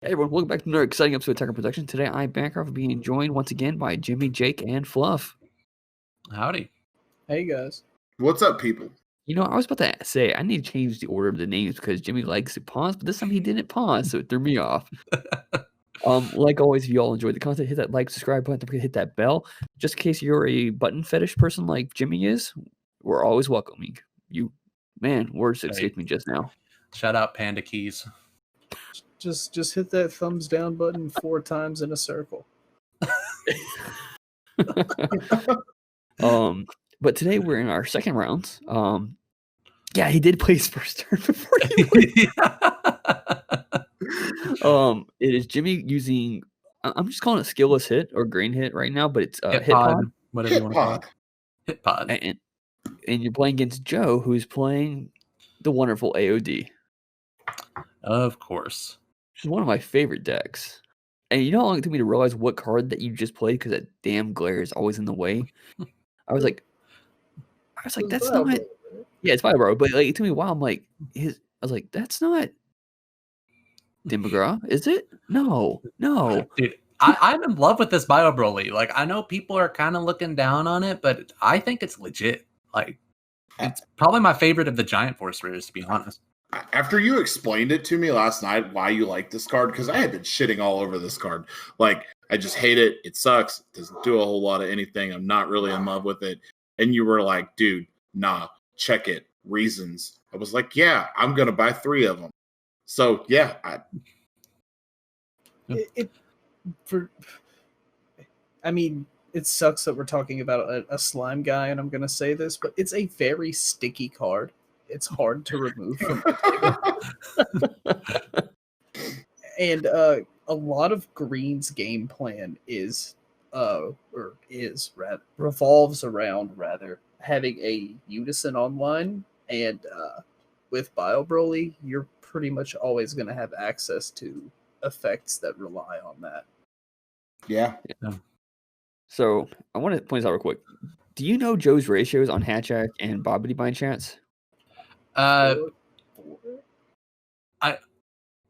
Hey everyone, welcome back to another exciting episode of Tech and Production. Today I'm Bancroft being joined once again by Jimmy, Jake, and Fluff. Howdy. Hey guys. What's up, people? You know, I was about to say, I need to change the order of the names because Jimmy likes to pause, but this time he didn't pause, so it threw me off. Like always, if you all enjoyed the content, hit that like, subscribe button, don't forget to hit that bell. Just in case you're a button fetish person like Jimmy is, we're always welcoming you. Man, words escaped me just now. Shout out Panda Keys. Just hit that thumbs down button 4 times in a circle. But today we're in our second rounds. Yeah, he did play his first turn before he went. It is Jimmy using, I'm just calling it skillless hit or green hit right now, but it's hit pod, whatever you want to call it. Hit pod. And you're playing against Joe, who's playing the wonderful AOD. Of course. Which is one of my favorite decks. And you know how long it took me to realize what card that you just played because that damn glare is always in the way? I was like, that's not. Yeah, it's Firebro, but like it took me a while. I'm like, I was like, that's not Tim McGraw, is it? No. Dude, I'm in love with this Bio Broly. Like, I know people are kind of looking down on it, but I think it's legit. Like, it's probably my favorite of the Giant Force rares, to be honest. After you explained it to me last night why you like this card, because I had been shitting all over this card. Like, I just hate it. It sucks. It doesn't do a whole lot of anything. I'm not really in love with it. And you were like, dude, nah, check it. Reasons. I was like, yeah, I'm going to buy 3 of them. So, yeah. It sucks that we're talking about a slime guy, and I'm going to say this, but it's a very sticky card. It's hard to remove from the table. And a lot of Green's game plan revolves around having a unison online, and with Bio Broly, you're pretty much always going to have access to effects that rely on that. Yeah. So I want to point this out real quick. Do you know Joe's ratios on Hatchak and Bobbity by chance?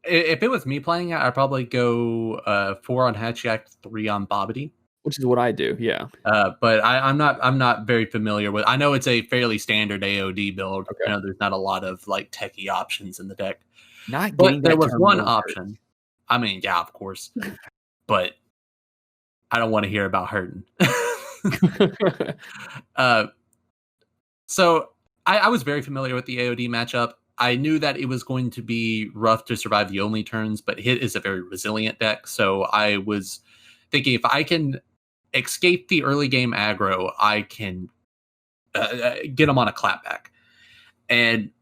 If it was me playing it, I'd probably go 4 on Hatchak, 3 on Bobbity. Which is what I do, yeah. But I'm not very familiar with. I know it's a fairly standard AOD build. Okay. I know there's not a lot of like techie options in the deck. But there was one option. I mean, yeah, of course. But I don't want to hear about hurting. So I was very familiar with the AOD matchup. I knew that it was going to be rough to survive the only turns, but Hit is a very resilient deck. So I was thinking if I can escape the early game aggro, I can get them on a clapback. And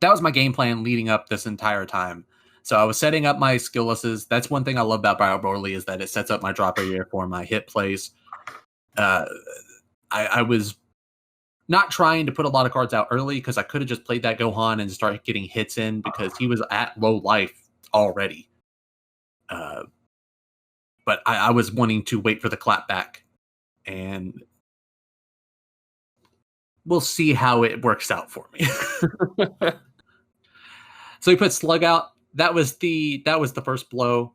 that was my game plan leading up this entire time. So I was setting up my skilllesses. That's one thing I love about Bio Broly is that it sets up my drop area for my hit plays. I was not trying to put a lot of cards out early because I could have just played that Gohan and start getting hits in because he was at low life already. But I was wanting to wait for the clapback, and we'll see how it works out for me. So he put Slug out. That was the first blow.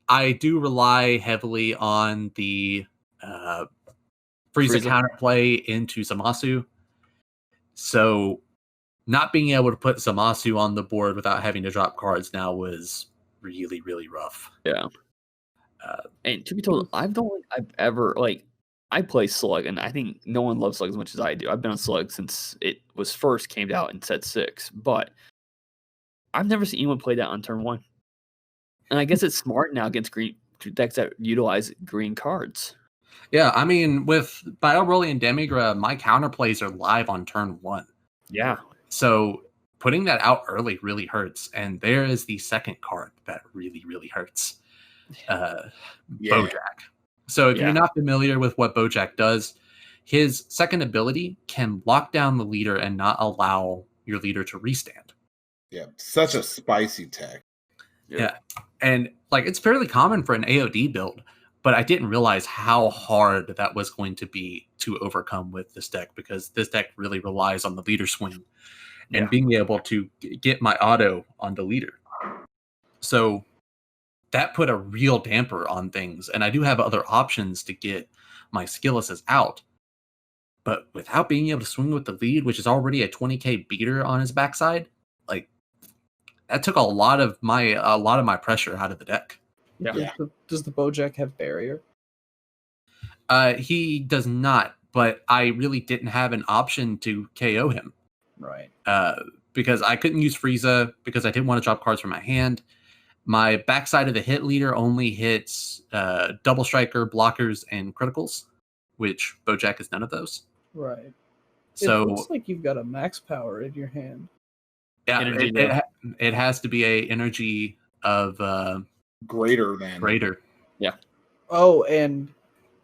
I do rely heavily on the Frieza counterplay into Zamasu. So not being able to put Zamasu on the board without having to drop cards now was really, really rough. Yeah. And to be told, I play Slug, and I think no one loves Slug as much as I do. I've been on Slug since it was first came out in set 6, but I've never seen anyone play that on turn 1. And I guess it's smart now against green decks that utilize green cards. Yeah, I mean, with Bio Broly and Demigra, my counterplays are live on turn 1. Yeah. So putting that out early really hurts. And there is the second card that really, really hurts. Bojack. So if you're not familiar with what Bojack does, his second ability can lock down the leader and not allow your leader to restand. Yeah, such a spicy tech. Yeah. And like it's fairly common for an AOD build, but I didn't realize how hard that was going to be to overcome with this deck because this deck really relies on the leader swing and being able to get my auto on the leader. So that put a real damper on things. And I do have other options to get my skillesses out. But without being able to swing with the lead, which is already a 20k beater on his backside, like that took a lot of my pressure out of the deck. Yeah. Does the Bojack have barrier? He does not, but I really didn't have an option to KO him. Right. Because I couldn't use Frieza because I didn't want to drop cards from my hand. My backside of the hit leader only hits double striker, blockers, and criticals, which Bojack is none of those. Right. So it looks like you've got a max power in your hand. Yeah, Energy, it has to be a energy of Greater than. greater. Oh, and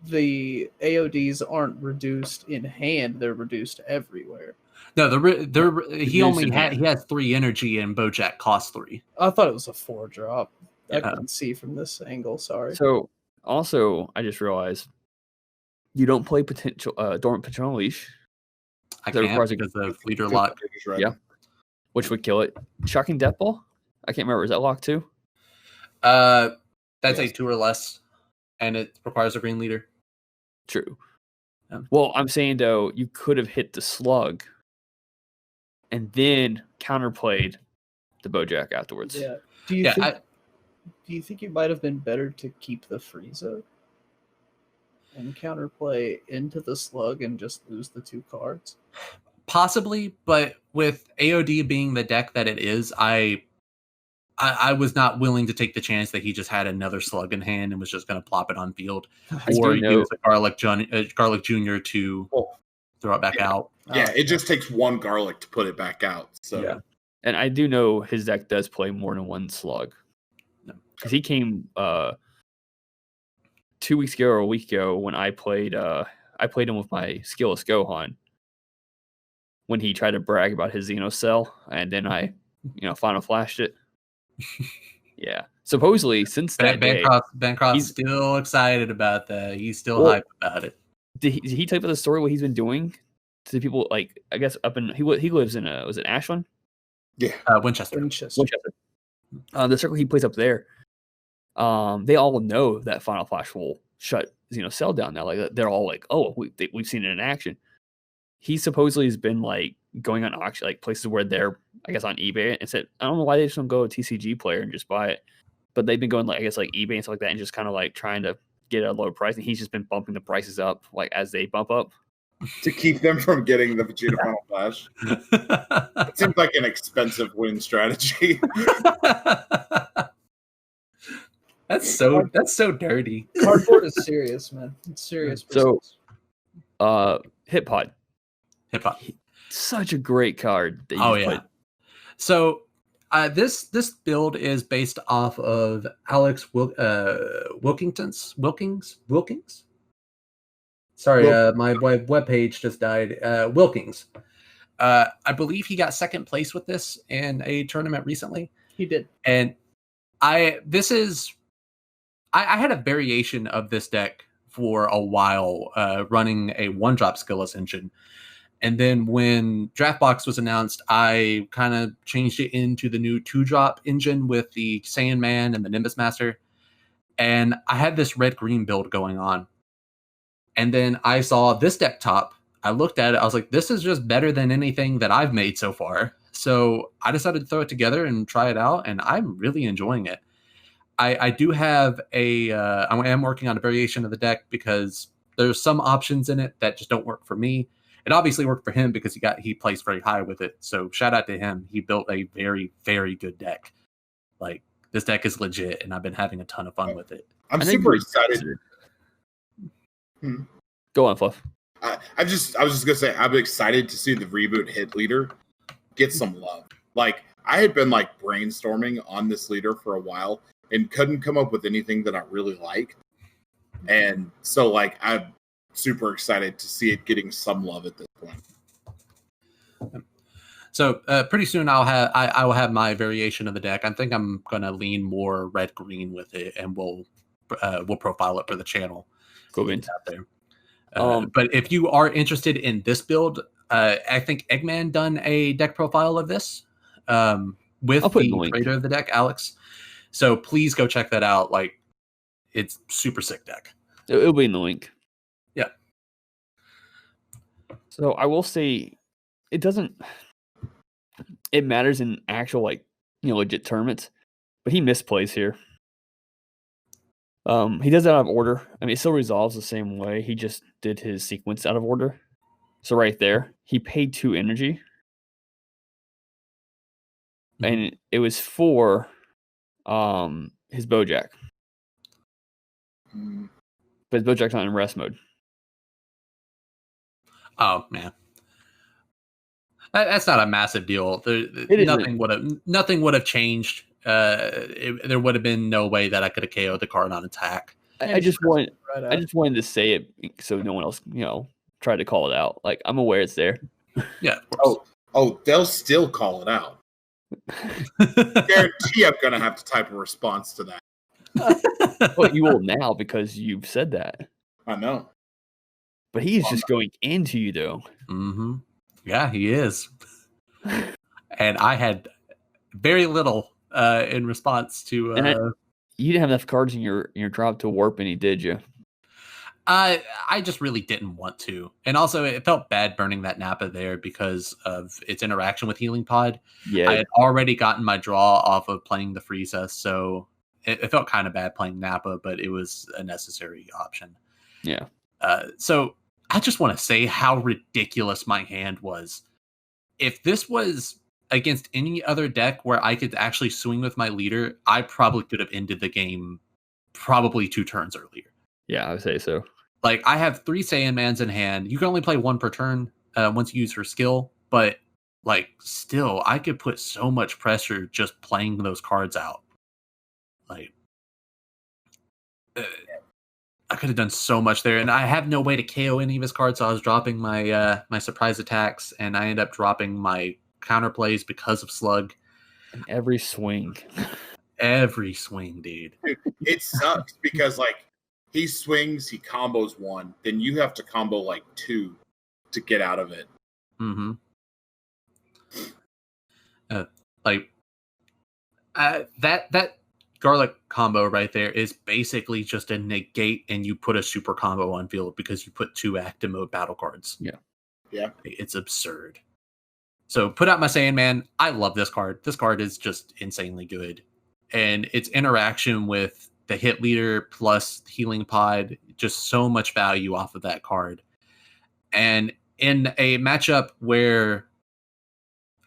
the AODs aren't reduced in hand; they're reduced everywhere. No, he only in hand. he has 3 energy, and Bojack costs 3. I thought it was a 4-drop. I Yeah. couldn't see from this angle. Sorry. So also, I just realized you don't play Dormant Potential Unleash, I That can't requires a because of leader Good lock. figures, right? Yeah. which would kill it. Shocking Death Ball? I can't remember. Is that locked too? That's a Yes. 2 or less, and it requires a green leader. True. Yeah. Well, I'm saying though, you could have hit the slug and then counterplayed the Bojack afterwards. Yeah. Do you think it might have been better to keep the Frieza and counterplay into the slug and just lose the 2 cards? Possibly, but with AOD being the deck that it is, I was not willing to take the chance that he just had another slug in hand and was just going to plop it on field, I or do know- use a Garlic Junior to throw it back out. Yeah, it just takes 1 garlic to put it back out. So Yeah. And I do know his deck does play more than 1 slug. Because he came 2 weeks ago or a week ago when I played him with my skillless Gohan when he tried to brag about his Xeno cell, and then I final flashed it. Yeah. Supposedly since that day, Bancroft's he's- still excited about that. He's still Well, hyped about it. did he type of the story what he's been doing to people, like I guess up in he lives in was it Ashland? yeah, Winchester. Winchester. Winchester. The circle he plays up there. They all know that Final Flash will shut Cell down now. Like they're all like, oh, we've seen it in action. He supposedly has been like going on auction, like places where they're, I guess, on eBay, and said, I don't know why they just don't go to TCG Player and just buy it, but they've been going like, I guess, like eBay and stuff like that, and just kind of like trying to get a low price, and he's just been bumping the prices up like as they bump up. to keep them from getting the Vegeta Final Flash. It seems like an expensive win strategy. That's so dirty. Cardboard is serious, man. It's serious. So- business. Hip Pod, Hip hop. such a great card that you Oh just yeah. put. So this build is based off of Alex Wilkins. Sorry, my webpage just died. Wilkins. I believe he got 2nd place with this in a tournament recently. He did. And I had a variation of this deck for a while, running a 1-drop skillless engine. And then when Draftbox was announced, I kind of changed it into the new 2-drop engine with the Saiyan Man and the Nimbus Master. And I had this red-green build going on. And then I saw this deck top. I looked at it. I was like, this is just better than anything that I've made so far. So I decided to throw it together and try it out. And I'm really enjoying it. I do have I am working on a variation of the deck because there's some options in it that just don't work for me. It obviously worked for him because he plays very high with it. So shout out to him. He built a very, very good deck. Like, this deck is legit, and I've been having a ton of fun with it. I'm I think super we- excited. Go on, Fluff. I was just gonna say I'm excited to see the reboot hit leader get some love. Like, I had been like brainstorming on this leader for a while and couldn't come up with anything that I really liked. And so like I'm super excited to see it getting some love at this point. So pretty soon I will have my variation of the deck. I think I'm gonna lean more red green with it, and we'll profile it for the channel. Cool Get beans. it out there. But if you are interested in this build, I think Eggman done a deck profile of this with I'll put in the the link. creator of the deck, Alex. So please go check that out. Like, it's super sick deck. It'll be in the link. Yeah. So I will say, it doesn't. It matters in actual legit tournaments, but he misplays here. He does it out of order. I mean, it still resolves the same way. He just did his sequence out of order. So right there, he paid 2 energy. And it was for his Bojack. But his Bojack's not in rest mode. Oh man. That's not a massive deal. Nothing would have changed. There would have been no way that I could have KO'd the card on attack. I just wanted to say it so no one else, tried to call it out. Like, I'm aware it's there. Yeah, of course. Oh, they'll still call it out. Guarantee I'm gonna have to type a response to that. Well, you will now because you've said that. I know. But he's just going into you, though. Mm-hmm. Yeah, he is. And I had very little in response to. You didn't have enough cards in your drop to warp any, did you? I just really didn't want to. And also, it felt bad burning that Nappa there because of its interaction with Healing Pod. Yeah. I had already gotten my draw off of playing the Frieza, so it felt kind of bad playing Nappa, but it was a necessary option. Yeah. So I just want to say how ridiculous my hand was. If this was against any other deck where I could actually swing with my leader, I probably could have ended the game probably 2 turns earlier. Yeah, I would say so. Like, I have 3 Saiyanmans in hand. You can only play 1 per turn once you use her skill, but like, still, I could put so much pressure just playing those cards out. Like, I could have done so much there, and I have no way to KO any of his cards, so I was dropping my my surprise attacks, and I end up dropping my counterplays because of Slug. And every swing. Every swing, dude. It sucks because, like, he swings, he combos 1, then you have to combo, like, 2 to get out of it. Mm-hmm. That garlic combo right there is basically just a negate, and you put a super combo on field because you put 2 active mode battle cards. Yeah. It's absurd. So put out my Saiyaman. I love this card. This card is just insanely good. And its interaction with the hit leader plus healing pod, just so much value off of that card. And in a matchup where,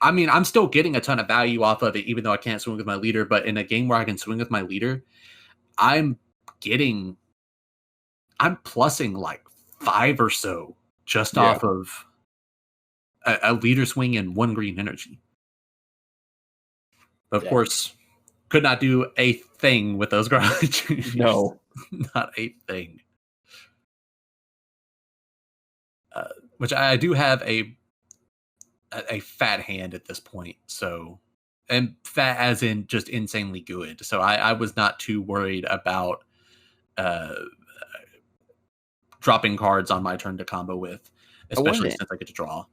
I mean, I'm still getting a ton of value off of it, even though I can't swing with my leader. But in a game where I can swing with my leader, I'm plussing like 5 or so just off of a leader swing and 1 green energy. Of course, could not do a thing with those garlic. No. Not a thing. Which I do have a fat hand at this point, so, and fat as in just insanely good. So I was not too worried about dropping cards on my turn to combo with, especially since I get to draw.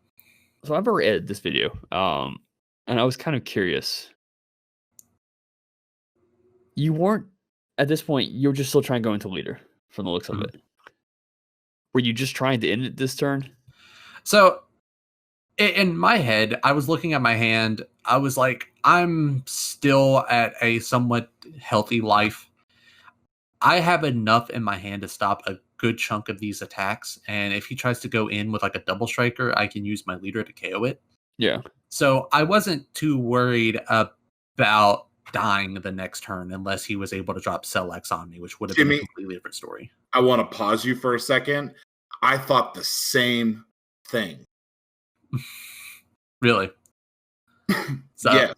So I've already edited this video, and I was kind of curious. You weren't, at this point, you're just still trying to go into leader from the looks of it. Were you just trying to end it this turn? So, in my head, I was looking at my hand. I was like, I'm still at a somewhat healthy life. I have enough in my hand to stop a good chunk of these attacks. And if he tries to go in with like a double striker, I can use my leader to KO it. Yeah. So I wasn't too worried about dying the next turn unless he was able to drop Cell-X on me, which would have been a completely different story. I want to pause you for a second. I thought the same thing. Really? So,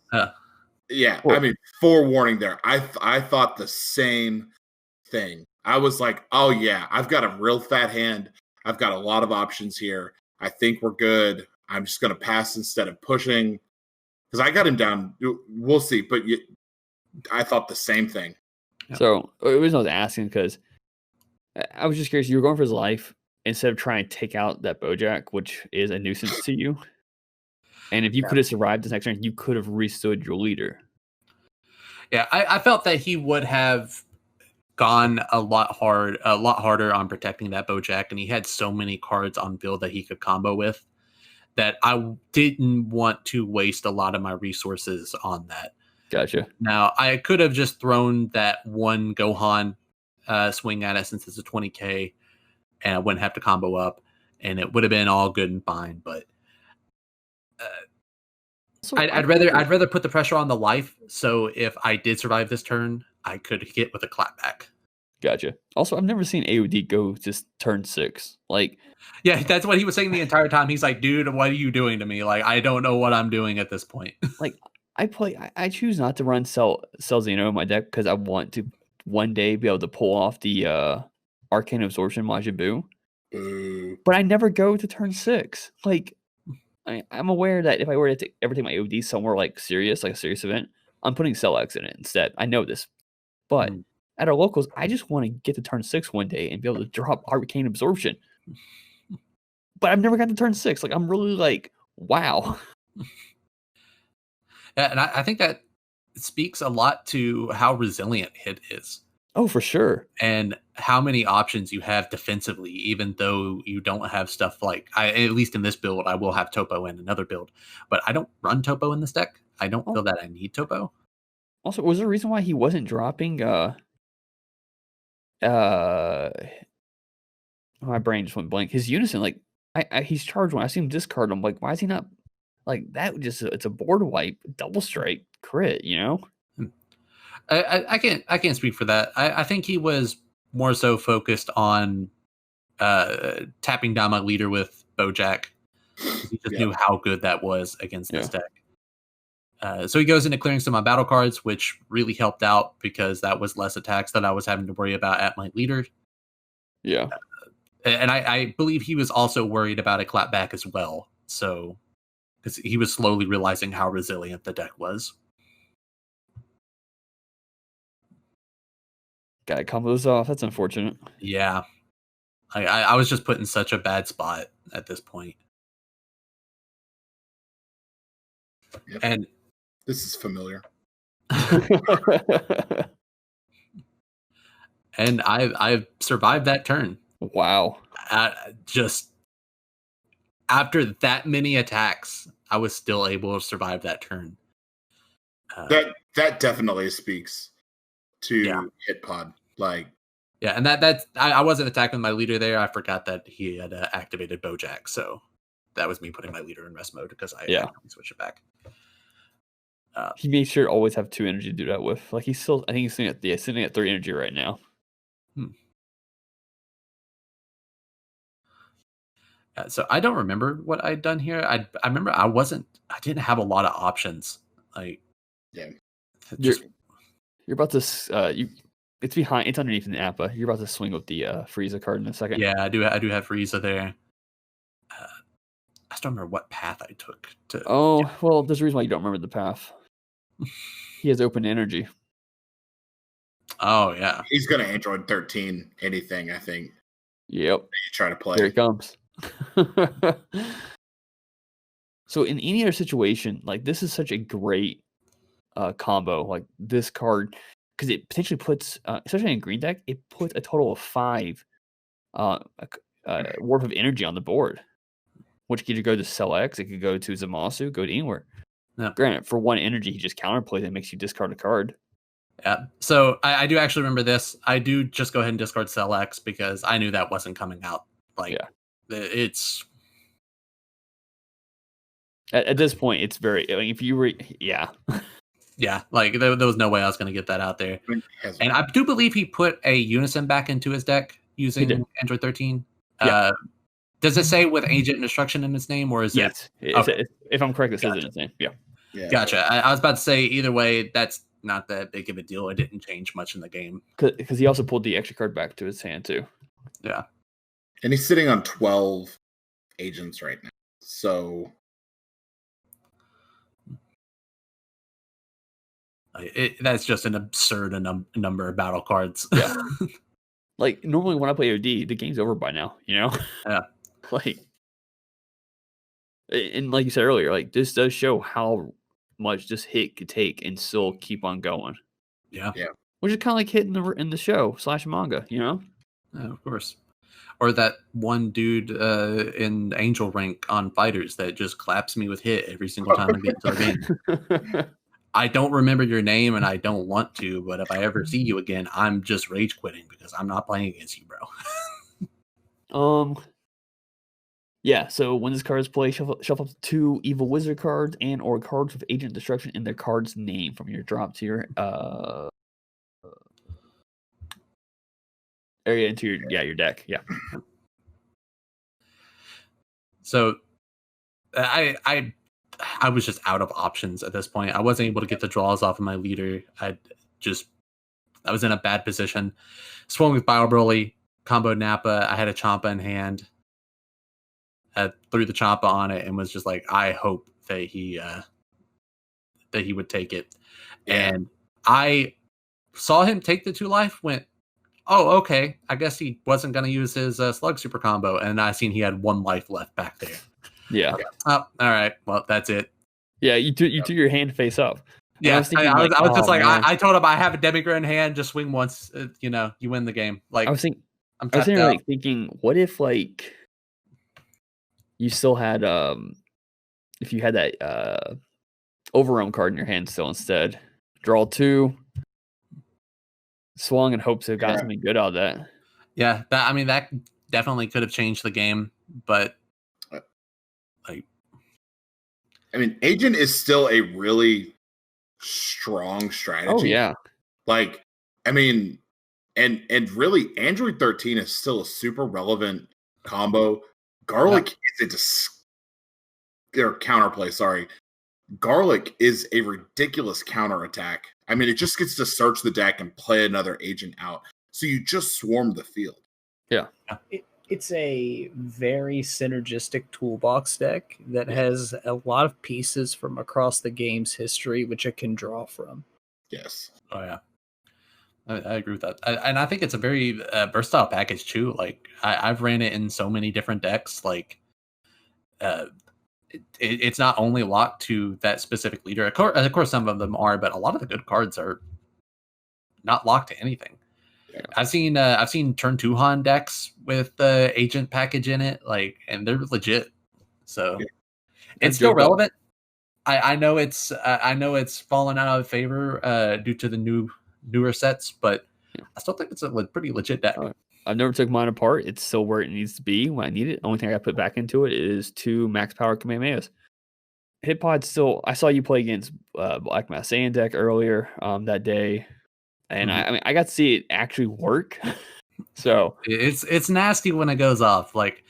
yeah. I mean, forewarning there. I thought the same thing. I was like, oh yeah, I've got a real fat hand. I've got a lot of options here. I think we're good. I'm just going to pass instead of pushing. Because I got him down. We'll see. But I thought the same thing. So the reason I was asking, because I was just curious, you were going for his life instead of trying to take out that Bojack, which is a nuisance to you. And if you could have survived this next turn, you could have restood your leader. Yeah, I felt that he would have gone a lot harder on protecting that Bojack, and he had so many cards on build that he could combo with that I didn't want to waste a lot of my resources on that. Gotcha. Now, I could have just thrown that one Gohan swing at it since it's a 20k, and I wouldn't have to combo up, and it would have been all good and fine. But I'd rather put the pressure on the life. So if I did survive this turn, I could hit with a clapback. Gotcha. Also, I've never seen AOD go just turn 6. Like, yeah, that's what he was saying the entire time. He's like, dude, what are you doing to me? Like, I don't know what I'm doing at this point. like I choose not to run Cell Xeno in my deck because I want to one day be able to pull off the Arcane Absorption Majin Buu. But I never go to turn 6. Like, I'm aware that if I were to ever take my AOD somewhere like serious, like a serious event, I'm putting Cell X in it instead. I know this. But at our locals, I just want to get to turn 6 one day and be able to drop Arcane Absorption. But I've never got to turn 6. Like, I'm really like, wow. Yeah, and I think that speaks a lot to how resilient Hit is. Oh, for sure. And how many options you have defensively, even though you don't have stuff like, at least in this build, I will have Topo in another build, but I don't run Topo in this deck. I don't feel that I need Topo. Also, was there a reason why he wasn't dropping my brain just went blank. His Unison, like he's charged one. I see him discard him. Like, why is he not like that? It's a board wipe, double strike crit, you know? I can't speak for that. I think he was more so focused on tapping down my leader with Bojack. He just knew how good that was against this deck. So he goes into clearing some of my battle cards, which really helped out because that was less attacks that I was having to worry about at my leader. Yeah. And I believe he was also worried about a clapback as well. So, because he was slowly realizing how resilient the deck was. Gotta combo those off. That's unfortunate. Yeah. I was just put in such a bad spot at this point. Yep. And this is familiar. And I've survived that turn. Wow. Just after that many attacks, I was still able to survive that turn. That definitely speaks to Hit Pod. Like, yeah, and that's I wasn't attacking my leader there. I forgot that he had activated Bojack, so that was me putting my leader in rest mode because I switched it back. He made sure to always have 2 energy to do that with. Like, I think he's sitting at 3 energy right now. So I don't remember what I'd done here. I remember I didn't have a lot of options. Like, you're about to it's behind. It's underneath the Appa. You're about to swing with the Frieza card in a second. Yeah, I do have Frieza there. I just don't remember what path I took to. Well, there's a reason why you don't remember the path. He has open energy. Oh yeah, he's gonna Android 13 anything. I think. Yep. You try to play. Here it comes. So in any other situation, like this is such a great combo. Like this card, because it potentially puts, especially in green deck, it puts a total of 5 worth of energy on the board, which could either go to Cell X, it could go to Zamasu, go to anywhere. Yeah. Granted, for 1 energy, he just counterplays and makes you discard a card. Yeah. So I do actually remember this. I do just go ahead and discard Cell X because I knew that wasn't coming out. Like, it's at this point, it's very. I mean, if you were, yeah. Like there was no way I was going to get that out there. And I do believe he put a Unison back into his deck using Android 13. Yeah. Does it say with Agent Destruction in its name, or is it? If I'm correct, it says in its name. Yeah. Gotcha. I was about to say either way, that's not that big of a deal. It didn't change much in the game because he also pulled the extra card back to his hand too. Yeah. And he's sitting on 12 agents right now. So that's just an absurd number of battle cards. Yeah. Like normally when I play OD, the game's over by now, you know? Yeah. Like, and like you said earlier, like this does show how much this hit could take and still keep on going. Yeah. Which is kind of like hitting in the show / manga, you know? Of course. Or that one dude in Angel Rank on Fighters that just claps me with hit every single time I get into the game. I don't remember your name and I don't want to, but if I ever see you again, I'm just rage quitting because I'm not playing against you, bro. Yeah, so when this card is played, shuffle up to 2 Evil Wizard cards and or cards with Agent Destruction in their card's name from your drop to your area into your deck. Yeah. So I was just out of options at this point. I wasn't able to get the draws off of my leader. I was in a bad position. Swung with Bio Broly, combo Nappa. I had a Champa in hand. I threw the Champa on it and was just like, I hope that he would take it. Yeah. And I saw him take the 2 life, went, oh, okay. I guess he wasn't going to use his Slug Super combo. And I seen he had 1 life left back there. Yeah. Oh, all right. Well, that's it. Yeah, you threw your hand face up. Yeah, I was thinking, I was just like, man. I told him I have a Demigra in hand. Just swing once, you win the game. Like I was I'm sitting tapped there, out. like thinking, what if like you still had if you had that overwhelm card in your hand still instead. Draw 2, swung and hopes it got something good out of that. Yeah, that definitely could have changed the game, but like, I mean, Agent is still a really strong strategy. Oh yeah. Like, I mean, and really, Android 13 is still a super relevant combo. Garlic is or counterplay, sorry. Garlic is a ridiculous counterattack. I mean, it just gets to search the deck and play another agent out. So you just swarm the field. Yeah. It's a very synergistic toolbox deck that has a lot of pieces from across the game's history, which it can draw from. Yes. oh yeah, I agree with that. And I think it's a very versatile package too. Like I've ran it in so many different decks. Like it's not only locked to that specific leader. Of course, some of them are, but a lot of the good cards are not locked to anything. Yeah. I've seen turn 2 Han decks with the agent package in it, like, and they're legit. So it's still relevant. I know it's fallen out of favor due to the newer sets, but I still think it's a pretty legit deck. I've never took mine apart. It's still where it needs to be when I need it. Only thing I put back into it is 2 max power Kamehamehas. Hitpod still. I saw you play against Black Mass Saiyan deck earlier that day, and I mean I got to see it actually work. So it's nasty when it goes off. Like,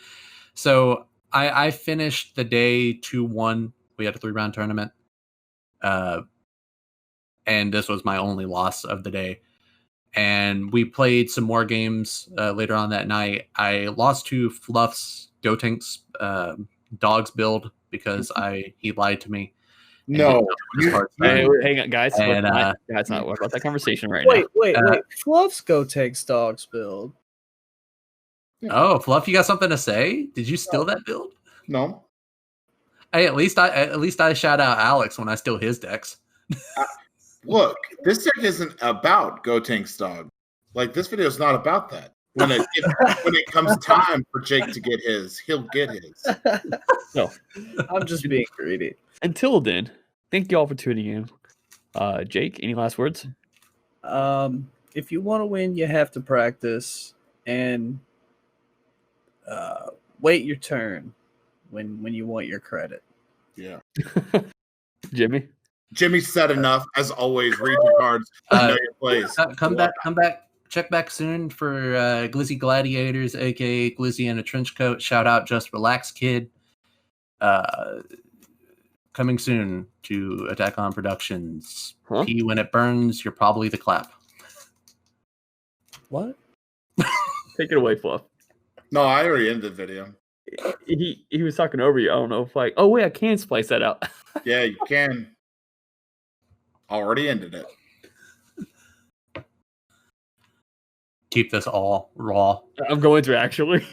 so I finished the day 2-1. We had a 3-round tournament, and this was my only loss of the day. And we played some more games later on that night. I lost to Fluff's Gotenks dogs build because he lied to me. No. Hey, hang on, guys. And, That's not what about that conversation right Wait. Fluff's Gotenks dogs build. Oh, Fluff, you got something to say? Did you steal that build? No. Hey, at least I shout out Alex when I steal his decks. Look, this deck isn't about Gotenks dog. Like, this video is not about that. When it comes time for Jake to get his, he'll get his. No, I'm just being greedy. Until then, thank you all for tuning in. Jake, any last words? If you want to win, you have to practice and wait your turn when you want your credit. Yeah. Jimmy said enough. As always, read your cards. Know your plays. Come back. Check back soon for Glizzy Gladiators, aka Glizzy in a Trench Coat. Shout out Just Relax Kid. Coming soon to Attack on Productions. Huh? Pee when it burns, you're probably the clap. What? Take it away, Fluff. No, I already ended the video. He was talking over you. I don't know if oh wait, I can splice that out. Yeah, you can. Already ended it. Keep this all raw. I'm going to actually.